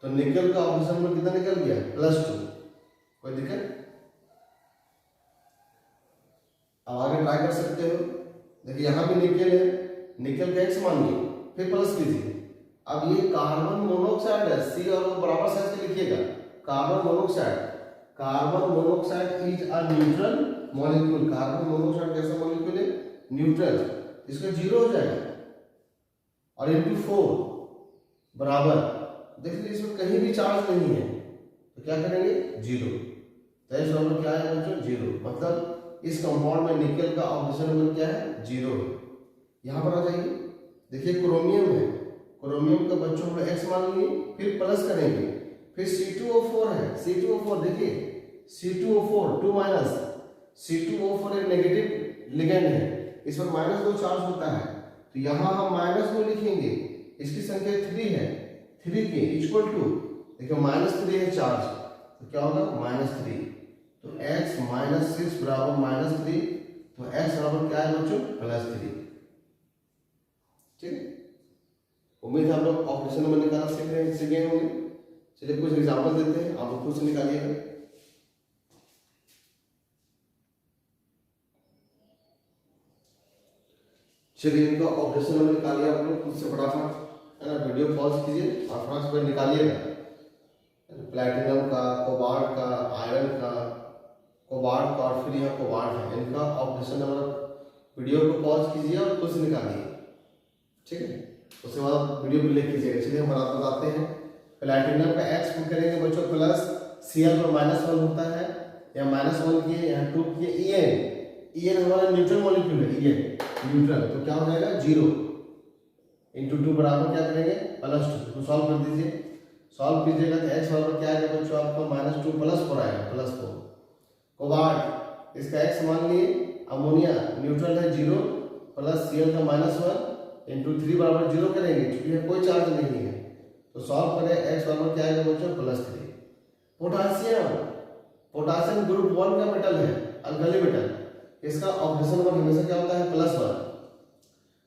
तो निकेल का ऑक्सीडेशन नंबर कितना निकल गया +2। कोई दिक्कत? अब आगे ट्राई कर सकते हो, देखिए यहाँ भी निकेल है, निकेल का x मानिए, फिर प्लस कीजिए। अब ये कार्बन मोनोऑक्साइड है, C और O बराबर साइज के लिखिएगा, carbon monoxide, carbon monoxide is a neutral molecule, carbon monoxide कैसा मॉलिक्यूल है न्यूट्रल, इसका 0 हो जाएगा, और इंटू 4 बराबर, देखिए इसमें कहीं भी चार्ज नहीं है तो क्या करेंगे 0, तो इस नंबर क्या है बच्चों 0, मतलब इस कंपाउंड में निकेल का ऑक्सीडेशन नंबर क्या है 0 है। यहाँ पर आ जाइए, देखिए क्रोमियम है, क्रोमियम का बच्चों हम x मान लिए, फिर प्लस करेंगे, फिर C2O4 है, C2O4 देखिए C2O4 2 माइनस, C2O4 एक नेगेटिव लिगेंड है, इस पर -2 चार्ज होता है, तो यहाँ हम -2 लिखेंगे, इसकी संख्या 3 है, 3 के इक्वल टू, देखिए -3 है चार्ज, तो क्या होगा -3, तो x -6 बराबर -3, तो x बराबर क्या है बच्चों +3, ठीक है। उम्मीद है आप लोग ऑक्सीडेशन नंबर निकालना सीख गए होंगे। चलिए कुछ एग्जांपल देते हैं, आप लोग खुद से निकालिएगा। चलिए इनका ऑक्सीडेशन नंबर निकालिए आप लोग खुद से फटाफट, है ना, वीडियो पॉज कीजिए और फटाफट से निकालिएगा। प्लैटिनम का, कोबाल्ट का, आयरन का, कोबाल्ट का और फिर यहाँ कोबाल्ट है, इनका ऑक्सीडेशन नंबर वीडियो को पॉज कीजिए और खुद से निकालिए, ठीक है। उसके बाद वीडियो प्ले कीजिएगा। चलिए हम बताते हैं, प्लैटिनम का x पुट करेंगे बच्चों प्लस, Cl पर -1 होता है, या -1 किए, यहाँ 2 किए, En हमारा न्यूट्रल मॉलिक्यूल है, En न्यूट्रल, तो क्या हो जाएगा 0 इंटू 2 बराबर क्या करेंगे +2, तो सॉल्व कर दीजिए, सॉल्व कीजिएगा तो x बराबर क्या आएगा बच्चों आपको -2 + 4 आएगा, +4। कोबाल्ट, इसका x मान लिए, अमोनिया न्यूट्रल है 0 प्लस Cl का -1 इंटू 3 बराबर 0 करेंगे, क्योंकि कोई चार्ज नहीं है, तो सॉल्व करें, x बराबर क्या आएगा बच्चों +3। पोटासियम, पोटासियम ग्रुप 1 का मेटल है, अल्कली मेटल, इसका ऑक्सीडेशन नंबर हमेशा क्या होता है +1,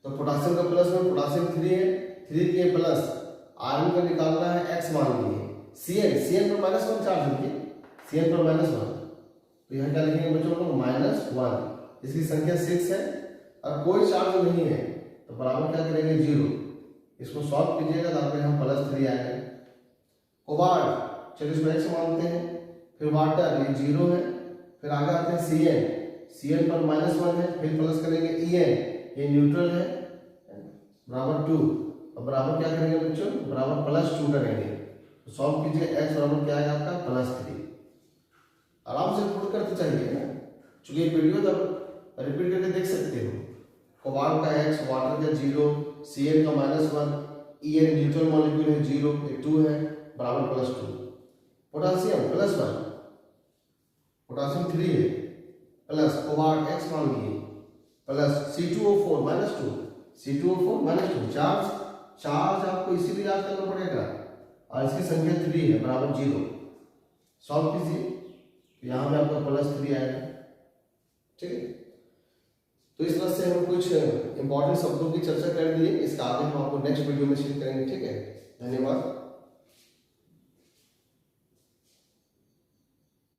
तो पोटासियम का +1, पोटासियम 3 है, 3 के प्लस, आयरन का निकालना है x मान लिए, Cn पर -1 चार्ज लिखिए, Cn पर -1, तो यहाँ क्या लिखेंगे बच्चों को -1, इसकी संख्या 6 है और कोई चार्ज नहीं है, तो बराबर क्या करेंगे 0, इसको सॉल्व कीजिएगा तो आपको यहाँ +3 आएगा। कोबाल्ट, चलिए इसको x मानते हैं, फिर वाटर ये 0 है, फिर आगे आते हैं Cn पर -1 है, फिर प्लस करेंगे En ये न्यूट्रल है, बराबर 2, और बराबर क्या करेंगे बच्चों बराबर +2 करेंगे, तो सॉल्व कीजिए, x बराबर क्या आएगा आपका +3। आराम से पुट करते चाहिए ना, चूंकि वीडियो तब रिपीट करके देख सकते हो। कोबाल्ट का x, वाटर का 0, Cn का -1, ये न्यूट्रल मॉलिक्यूल है 0, ये 2 है बराबर +2। पोटेशियम +1, पोटेशियम 3 है प्लस कोबाल्ट X मान लिए प्लस C2O4 -2, C2O4 -2 चार्ज आपको इसीलिए याद करना पड़ेगा और इसकी संख्या 3 है बराबर 0। सॉल्व कीजिए तो यहाँ पे आपका +3 आएगा। ठीक है, तो इस तरह से हम कुछ इंपॉर्टेंट शब्दों की चर्चा कर दिए। इसका आगे हम आपको नेक्स्ट वीडियो में शेयर करेंगे। ठीक है, धन्यवाद।